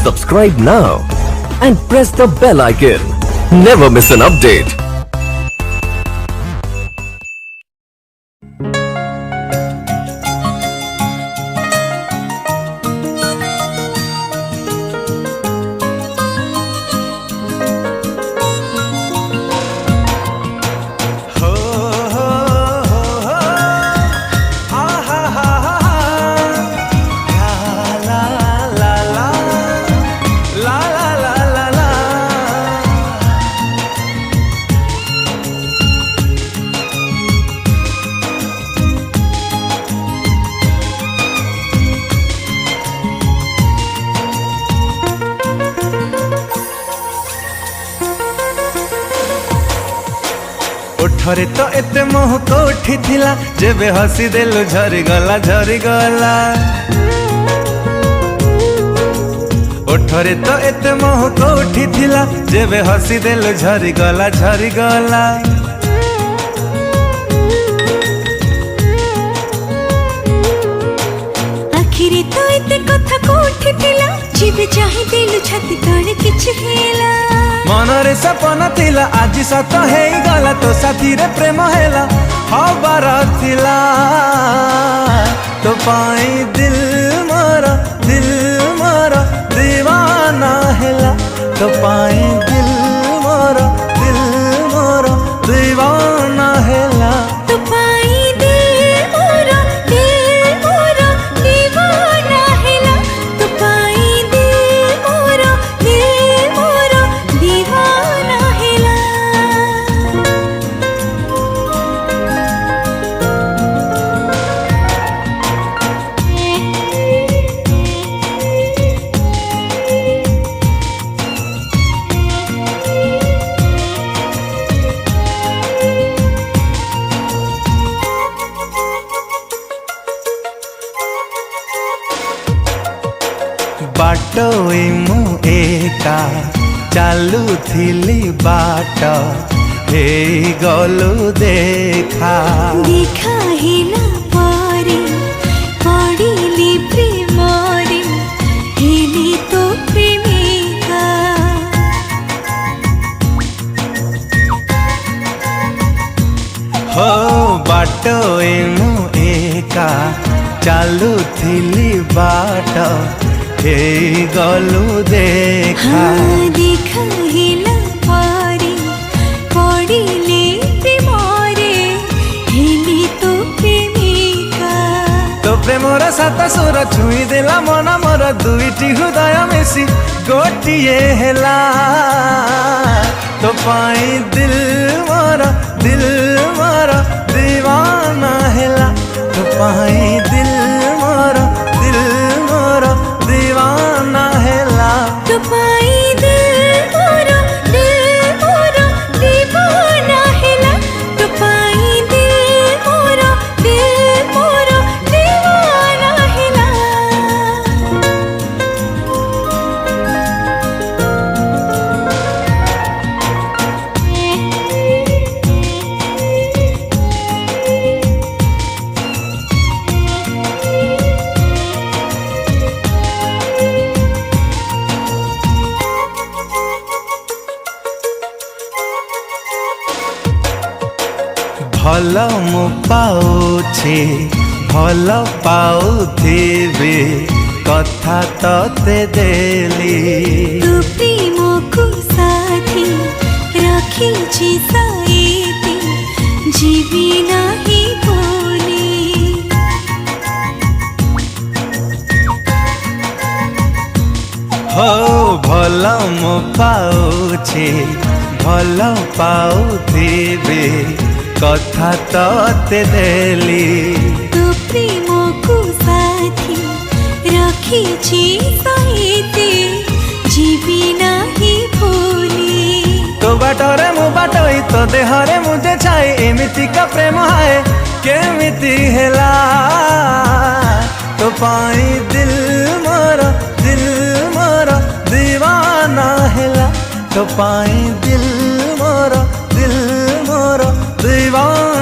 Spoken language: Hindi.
Subscribe now and press the bell icon. Never miss an update. ओठरे तो एते मोह कोठी थिला जेबे हसी देलु झरी गला झरी गला। ओठरे तो एते मोह कोठी थिला जेबे हसी देलु झरी गला झरी गला। आखिरी तो एते कथा कोठी थिला जेबे चाहि देलु छाती तळे किछ हेला। मनरे सपना थिला आज सत हे गला तो साथी रे प्रेम हेला हबार थिला। तो पाई दिल मोर दीवाना हेला। तो पाई दिल मोर दीवाना हेला। तो पाई दिल मोर दीवाना हेला। तो पाई दिल मोर दीवाना हेला। बाटो मु एका चालू थिली बाट हे गलु देखा। देखा हेला पारे पड़िली प्रेमरे हेली तो प्रेमिका। हो बाटो मु एका चालू थिली बाट हे गलु देखा। देखा हेला पारे पड़िले प्रेमरे हेली तो प्रेमिका। तो प्रेमर सात सुर छुई देला मन मोर दुईटी हृदय मिसी गोटिए हेला। तो पाई दिल मोर दीवाना हेला। तो पाई दिल मोर दीवाना हेला। तो पाई दिल मोर दीवाना हेला। तो पाई दिल मोर दीवाना हेला। भल मु पाउछे भल पाउथिबे कथा तते देली। तू प्रेम को साथी रखी साइती जीवी नाही बोली। हो भल मु पाउछे भल पाउथिबे कथा तते देली। तू प्रेम को साथी रखी साइती जीवी नाही बोली। तो बाटरे मु बाटई तो देहरे मुझे छाई एमिति का प्रेम है केमिति हेला। तो पाई दिल मोर दीवाना हेला। तो पाई दिल मोर दीवाना